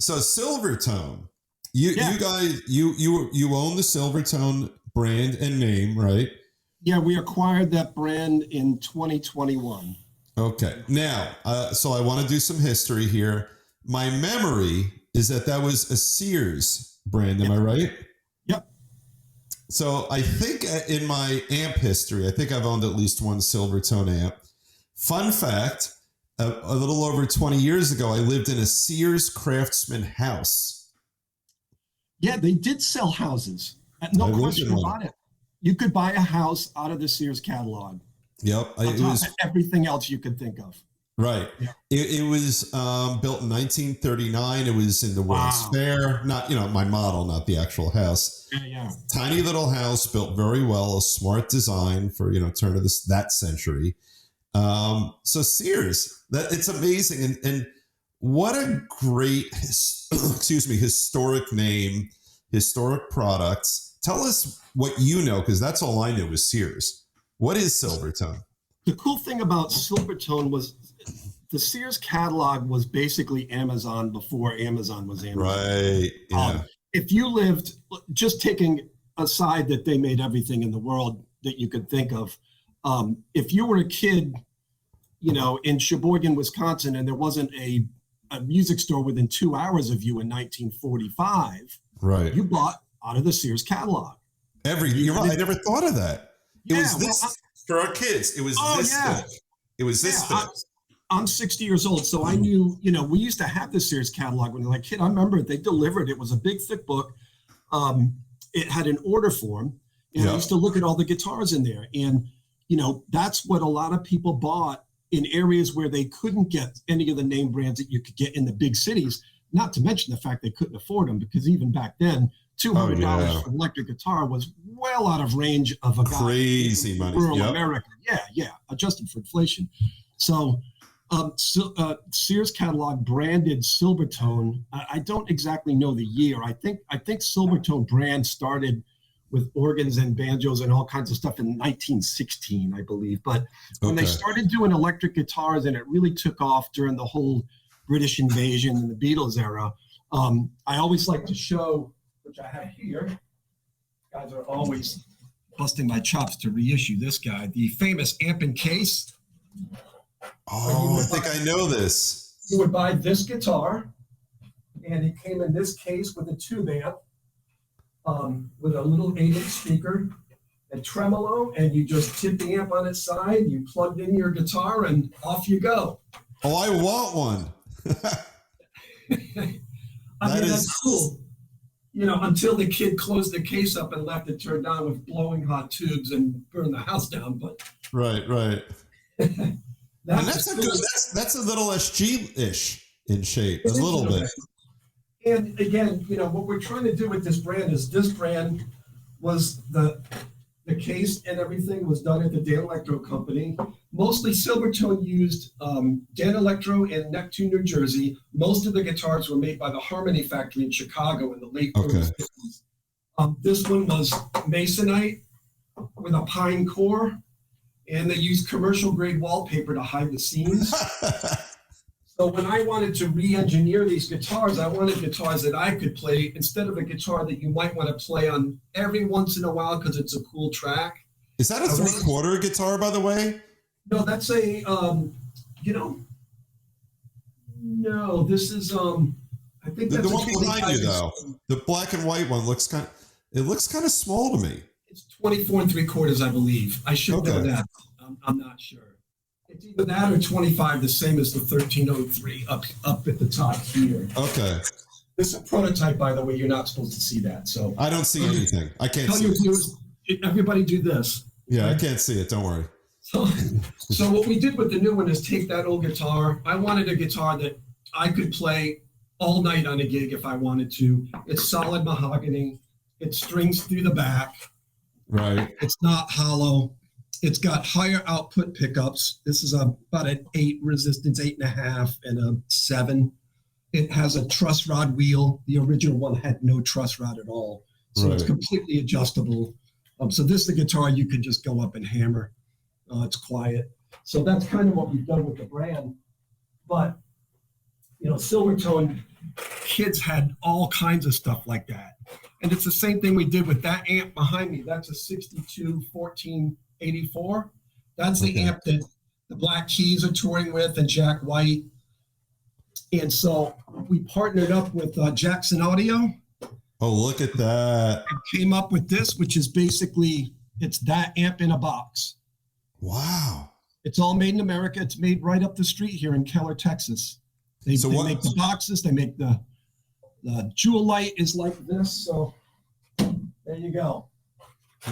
So Silvertone, you Yeah. you guys you own the Silvertone brand and name, right? Yeah, we acquired that brand in 2021. Okay. Now, so I want to do some history here. My memory is that was a Sears brand. Am I right? Yep. So I think in my amp history, I think I've owned at least one Silvertone amp. Fun fact, a little over 20 years ago, I lived in a Sears Craftsman house. Yeah, they did sell houses. No question about it. You could buy a house out of the Sears catalog. Yep. It was everything else you could think of. Right. Yeah. It was built in 1939. It was in the World's Fair. Not, my model, not the actual house. Yeah. Tiny little house, built very well, a smart design for, turn of that century. So Sears, it's amazing. And what a great, historic name, historic products. Tell us what you know, because that's all I knew was Sears. What is Silvertone? The cool thing about Silvertone was the Sears catalog was basically Amazon before Amazon was Amazon. Right. Yeah. If you lived, just taking aside that they made everything in the world that you could think of, if you were a kid, in Sheboygan, Wisconsin, and there wasn't a music store within 2 hours of you in 1945, right, you bought out of the Sears catalog. You're right. I never thought of that. It yeah, was this for our kids. It was this yeah. thick. It was this thick. I'm 60 years old, so I knew, we used to have the Sears catalog when I was a kid. I remember they delivered. It was a big, thick book. It had an order form, and I used to look at all the guitars in there. And, that's what a lot of people bought in areas where they couldn't get any of the name brands that you could get in the big cities, not to mention the fact they couldn't afford them, because even back then, $200 for an electric guitar was well out of range of a guy crazy money. Rural America. Yeah, adjusted for inflation. So Sears catalog branded Silvertone. I don't exactly know the year. I think Silvertone brand started with organs and banjos and all kinds of stuff in 1916, I believe. But when they started doing electric guitars, and it really took off during the whole British invasion and the Beatles era, I always like to show, which I have here. Guys are always busting my chops to reissue this guy, the famous amp and case. Oh, I think I know this. You would buy this guitar, and it came in this case with a tube amp, with a little 8-inch speaker, a tremolo, and you just tip the amp on its side, you plugged in your guitar, and off you go. Oh, I want one. That's cool. Until the kid closed the case up and left it turned on with blowing hot tubes and burned the house down. But right. That's a little SG-ish in shape, a little bit. And again, what we're trying to do with this brand is this brand was the case and everything was done at the Dan Electro Company. Mostly Silvertone used Dan Electro in Neptune, New Jersey. Most of the guitars were made by the Harmony Factory in Chicago in the late 40s. This one was Masonite with a pine core, and they used commercial grade wallpaper to hide the seams. So when I wanted to re-engineer these guitars, I wanted guitars that I could play instead of a guitar that you might want to play on every once in a while because it's a cool track. Is that a 3/4 guitar, by the way? No, that's a, no, this is, I think that's the one behind you, though. The black and white one looks kind of small to me. It's 24 3/4, I believe. I should know that. I'm not sure. It's either that or 25, the same as the 1303 up at the top here. Okay. This is a prototype, by the way. You're not supposed to see that. So I don't see anything. I can't see it. Everybody do this. Yeah, I can't see it. Don't worry. So what we did with the new one is take that old guitar. I wanted a guitar that I could play all night on a gig if I wanted to. It's solid mahogany. It strings through the back. Right. It's not hollow. It's got higher output pickups. This is about an 8 resistance, 8.5, and a 7. It has a truss rod wheel. The original one had no truss rod at all. So It's completely adjustable. So this is the guitar you can just go up and hammer. It's quiet. So that's kind of what we've done with the brand. But Silvertone kids had all kinds of stuff like that. And it's the same thing we did with that amp behind me. That's a 62 1484. That's the amp that the Black Keys are touring with and Jack White. And so we partnered up with Jackson Audio. Oh, look at that. And came up with this, which is basically, it's that amp in a box. Wow. It's all made in America. It's made right up the street here in Keller, Texas. They make the boxes. They make the jewel light is like this. So there you go.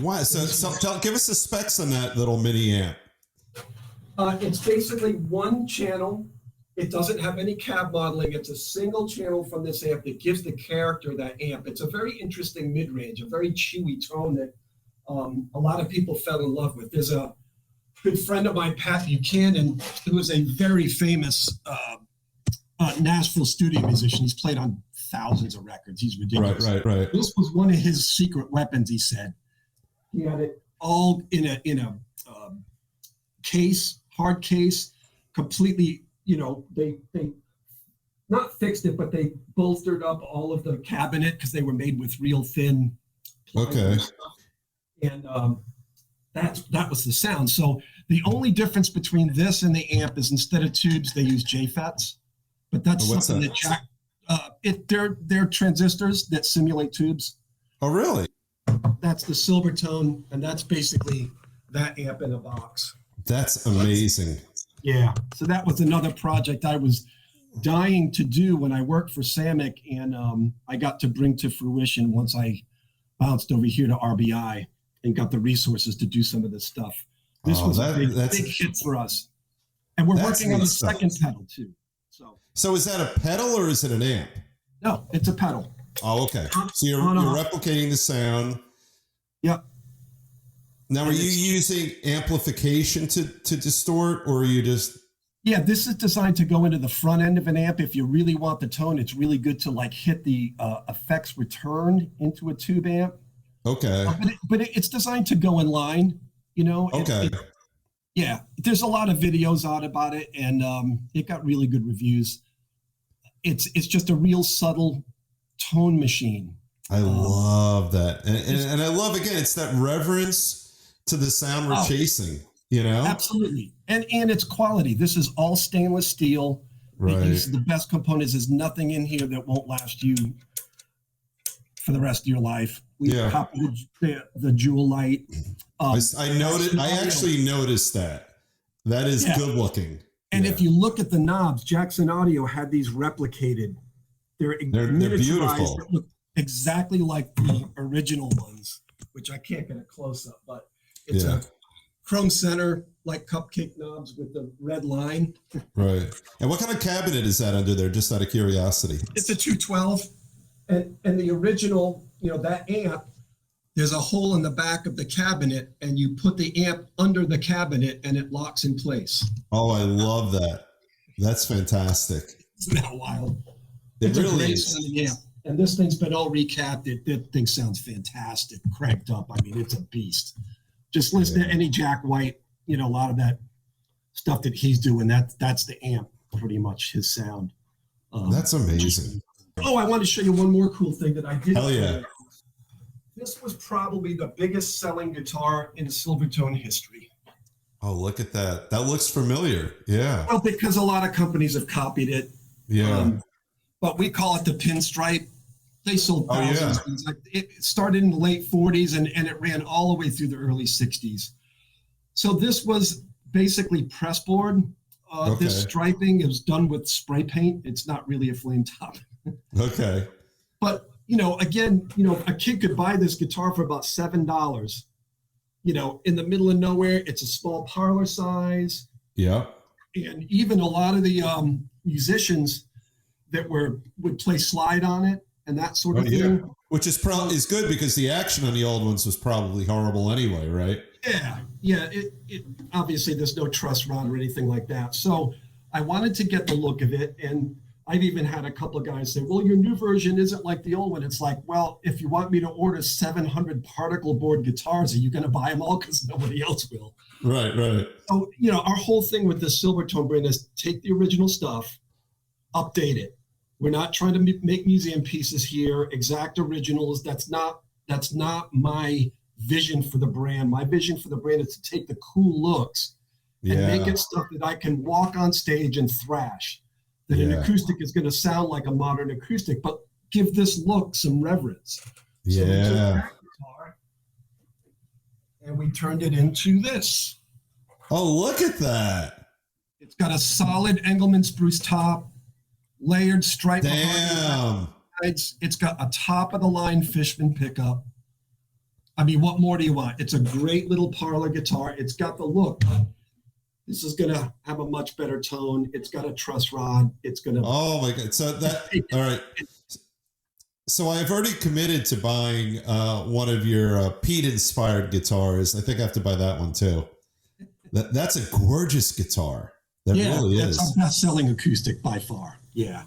Wow. So give us the specs on that little mini amp. It's basically one channel. It doesn't have any cab modeling. It's a single channel from this amp that gives the character of that amp. It's a very interesting mid-range, a very chewy tone that a lot of people fell in love with. There's a good friend of mine, Pat Buchanan, who is a very famous Nashville studio musician. He's played on thousands of records. He's ridiculous. Right. This was one of his secret weapons, he said. He had it all in a case, hard case, completely, they not fixed it, but they bolstered up all of the cabinet because they were made with real thin plywood stuff. And that was the sound. So the only difference between this and the amp is instead of tubes, they use JFETs. But that's something that they're transistors that simulate tubes. Oh, really? That's the Silvertone, and that's basically that amp in a box. That's amazing. Yeah. So that was another project I was dying to do when I worked for Samick, and I got to bring to fruition once I bounced over here to RBI and got the resources to do some of this stuff. This was a big hit for us. And we're working on the second pedal too. So is that a pedal or is it an amp? No, it's a pedal. Oh, okay. So you're replicating the sound. Yep. Now, are you using amplification to distort, or are you just... Yeah, this is designed to go into the front end of an amp. If you really want the tone, it's really good to hit the effects return into a tube amp. Okay. But it's designed to go in line, Okay. Yeah, there's a lot of videos out about it, and it got really good reviews. It's just a real subtle tone machine. I love that. And I love, again, it's that reverence to the sound we're chasing, Absolutely. And it's quality. This is all stainless steel. Right. It uses the best components. There's nothing in here that won't last you for the rest of your life. We copied the jewel light. I actually noticed that. That is good looking. And if you look at the knobs, Jackson Audio had these replicated. They're beautiful. That look exactly like the original ones, which I can't get a close up, but it's a chrome center, like cupcake knobs with the red line. Right. And what kind of cabinet is that under there, just out of curiosity? It's a 212. And the original, that amp, there's a hole in the back of the cabinet, and you put the amp under the cabinet and it locks in place. Oh, I love that. That's fantastic. Isn't that wild? It really is. Amp. And this thing's been all recapped. That thing sounds fantastic, cranked up. I mean, it's a beast. Just listen to any Jack White, a lot of that stuff that he's doing. That's the amp, pretty much his sound. That's amazing. Oh, I want to show you one more cool thing that I did. Hell yeah. This was probably the biggest selling guitar in Silvertone history. Oh, look at that. That looks familiar. Yeah. Well, because a lot of companies have copied it. Yeah. But we call it the pinstripe. They sold thousands. Oh, yeah. It started in the late 40s and it ran all the way through the early 60s. So this was basically pressboard. This striping is done with spray paint. It's not really a flame top. Okay. But, again, a kid could buy this guitar for about $7. In the middle of nowhere, it's a small parlor size. Yeah. And even a lot of the musicians that would play slide on it and that sort of thing. Yeah. Which is good because the action on the old ones was probably horrible anyway, right? Yeah. It obviously there's no truss rod or anything like that. So I wanted to get the look of it, and I've even had a couple of guys say, well, your new version isn't like the old one. It's like, well, if you want me to order 700 particle board guitars, are you going to buy them all? Because nobody else will. Right. So, our whole thing with the Silvertone brand is take the original stuff, update it. We're not trying to make museum pieces here, exact originals. That's not my vision for the brand. My vision for the brand is to take the cool looks and make it stuff that I can walk on stage and thrash. That an acoustic is going to sound like a modern acoustic, but give this look some reverence. So we took that guitar and we turned it into this. Oh, look at that. It's got a solid Engelmann spruce top, layered stripe. Damn. It's got a top of the line Fishman pickup. I mean, what more do you want? It's a great little parlor guitar. It's got the look. This is going to have a much better tone. It's got a truss rod. It's going to. Oh my God. So all right. So I've already committed to buying one of your Pete inspired guitars. I think I have to buy that one too. That's a gorgeous guitar. That really is. That's our best selling acoustic by far. Yeah.